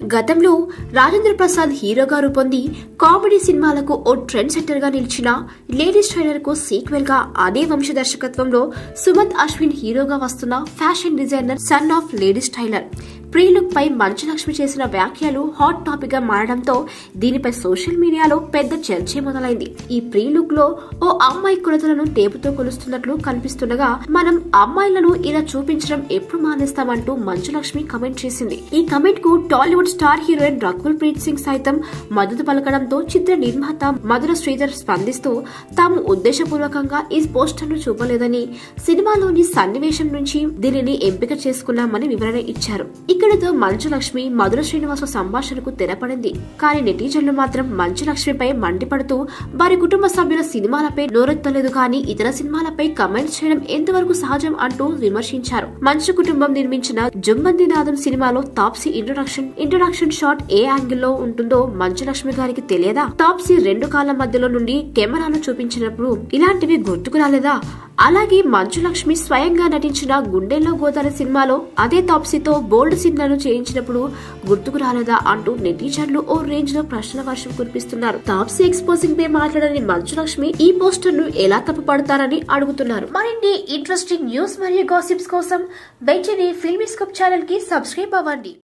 గతంలో రాజేంద్ర ప్రసాద్ హీరోగా రూపొంది కామెడీ సినిమాలకు ఓ ట్రెండ్ సెట్టర్ గా నిలిచిన లేడీస్ టైలర్ కు సీక్వెల్ గా అదే వంశ దర్శకత్వంలో సుమంత్ అశ్విన్ హీరోగా వస్తున్న fashion designer son of ladies tailor pre look పై మంచు లక్ష్మి చేసిన వ్యాఖ్యలు హాట్ టాపిక్ గా మారడంతో దీనిపై సోషల్ మీడియాలో పెద్ద చర్చే మొదలైంది. ఈ ప్రీ లుక్ లో ఓ అమ్మాయి కొలతలను టేపుతో కొలుస్తున్నట్లు కనిపిస్తుండగా మనం అమ్మాయిలను ఇలా చూపించడం ఎప్పుడు మానేస్తామంటూ మంచు లక్ష్మి కమెంట్ చేసింది. ఈ కమెంట్ కు టాలీవుడ్ స్టార్ హీరోయిన్ రకుల్ ప్రీత్ సింగ్ సైతం మద్దతు పలకడంతో చిత్ర నిర్మాత మధుర శ్రీధర్ స్పందిస్తూ తాము ఉద్దేశపూర్వకంగా ఈ పోస్టర్ ను చూపలేదని, సినిమాలోని సన్నివేశం నుంచి దీనిని ఎంపిక చేసుకున్నామని వివరణ ఇచ్చారు. ఇక్కడితో మంచు లక్ష్మి మధుర శ్రీనివాస సంభాషణకు తెరపడింది. కానీ నెటిజన్లు మాత్రం మంచు లక్ష్మిపై మండిపడుతూ వారి కుటుంబ సభ్యుల సినిమాలపై నోరెత్తలేదు కానీ ఇతర సినిమాలపై కమెంట్స్ చేయడం ఎంతవరకు సహజం అంటూ విమర్శించారు. మంచు కుటుంబం నిర్మించిన జుంబంది నాదం సినిమాలో తాప్సీ ఇంట్రొడక్షన్ షాట్ ఏ యాంగిల్ లో ఉంటుందో మంచు లక్ష్మి గారికి తెలియదా? తాప్సీ రెండు కాళ్ళ మధ్యలో నుండి కెమెరాను చూపించినప్పుడు ఇలాంటివి గుర్తుకు రాలేదా? అలాగే మంచు లక్ష్మి స్వయంగా నటించిన గుండెల్లో గోదావరి సినిమాలో అదే తాప్సీతో బోల్డ్ సీన్లను చేయించినప్పుడు గుర్తుకు రాలేదా అంటూ నెటిజన్లు ఓ రేంజ్ లో ప్రశ్నల వర్షం కురిపిస్తున్నారు. తాప్సీ ఎక్స్పోజింగ్ పై మాట్లాడని మంచు లక్ష్మి ఈ పోస్టర్ ను ఎలా తప్పుపడతారని అడుగుతున్నారు. మరిన్ని ఇంట్రెస్టింగ్ న్యూస్ మరియు గాసిప్స్ కోసం వెంటనే ఫిల్మీస్కోప్ ఛానల్ కి సబ్స్క్రైబ్ అవ్వండి.